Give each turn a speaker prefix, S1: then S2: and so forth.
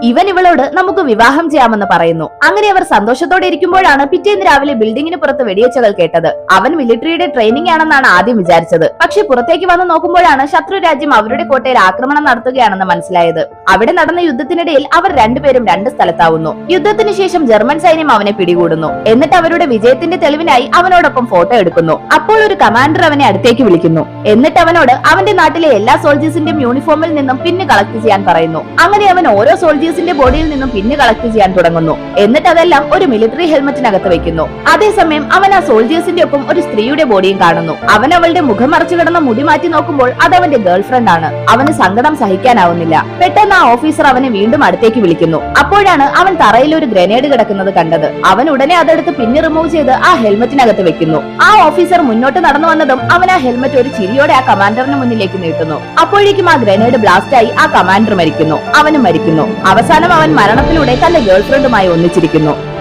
S1: ഇവൻ ഇവളോട് നമുക്ക് വിവാഹം ചെയ്യാമെന്ന് പറയുന്നു. അങ്ങനെ അവർ സന്തോഷത്തോടെ ഇരിക്കുമ്പോഴാണ് പിറ്റേന്ന് രാവിലെ ബിൽഡിങ്ങിന് പുറത്ത് വെടിവെച്ചകൾ കേട്ടത്. അവൻ മിലിറ്ററിയുടെ ട്രെയിനിങ് ആണെന്നാണ് ആദ്യം വിചാരിച്ചത്. പക്ഷെ പുറത്തേക്ക് വന്ന് നോക്കുമ്പോഴാണ് ശത്രു രാജ്യം അവരുടെ കോട്ടയിൽ ആക്രമണം നടത്തുകയാണെന്ന് മനസ്സിലായത്. അവിടെ നടന്ന യുദ്ധത്തിനിടയിൽ അവർ രണ്ടുപേരും രണ്ട് സ്ഥലത്താവുന്നു. യുദ്ധത്തിന് ശേഷം ജർമ്മൻ സൈന്യം അവനെ പിടികൂടുന്നു. എന്നിട്ട് അവരുടെ വിജയത്തിന്റെ തെളിവിനായി അവനോടൊപ്പം ഫോട്ടോ എടുക്കുന്നു. അപ്പോൾ ഒരു കമാൻഡർ അവനെ അടുത്തേക്ക് വിളിക്കുന്നു. എന്നിട്ട് അവനോട് അവന്റെ നാട്ടിലെ എല്ലാ സോൾജേഴ്സിന്റെയും യൂണിഫോമിൽ നിന്നും പിന്ന് കളക്ട് ചെയ്യാൻ പറയുന്നു. അങ്ങനെ അവൻ ഓരോ സോൾജേഴ്സിന്റെ ബോഡിയിൽ നിന്നും പിന്ന് കളക്ട് ചെയ്യാൻ തുടങ്ങുന്നു. എന്നിട്ട് അതെല്ലാം ഒരു മിലിറ്ററി ഹെൽമറ്റിനകത്ത് വെക്കുന്നു. അതേസമയം അവൻ ആ സോൾജേഴ്സിന്റെ ഒപ്പം ഒരു സ്ത്രീയുടെ ബോഡിയും കാണുന്നു. അവൻ അവളുടെ മുഖം മറച്ചു കിടന്ന മുടി മാറ്റി നോക്കുമ്പോൾ അത് അവന്റെ ഗേൾഫ്രണ്ട് ആണ്. അവന് സങ്കടം സഹിക്കാനാവുന്നില്ല. പെട്ടെന്ന് ആ ഓഫീസർ അവനെ വീണ്ടും അടുത്തേക്ക് വിളിക്കുന്നു. അപ്പോഴാണ് അവൻ തറയിൽ ഒരു ഗ്രനേഡ് കിടക്കുന്നത് കണ്ടത്. അവൻ ഉടനെ അതെടുത്ത് പിന്ന് റിമൂവ് ചെയ്ത് ആ ഹെൽമറ്റിനകത്ത് വെക്കുന്നു. ആ ഓഫീസർ മുന്നോട്ട് നടന്നു വന്നതും അവൻ ആ ഹെൽമറ്റ് ഒരു ചിരിയോടെ ആ കമാൻഡറിന് മുന്നിലേക്ക് നീട്ടുന്നു. അപ്പോഴേക്കും ആ ഗ്രനേഡ് ബ്ലാസ്റ്റ് ആയി ആ കമാൻഡർ മരിക്കുന്നു. അവനും മരിക്കുന്നു. അവസാനം അവൻ മരണത്തിലൂടെ തന്റെ ഗേൾഫ്രണ്ടുമായി ഒന്നിച്ചിരിക്കുന്നു.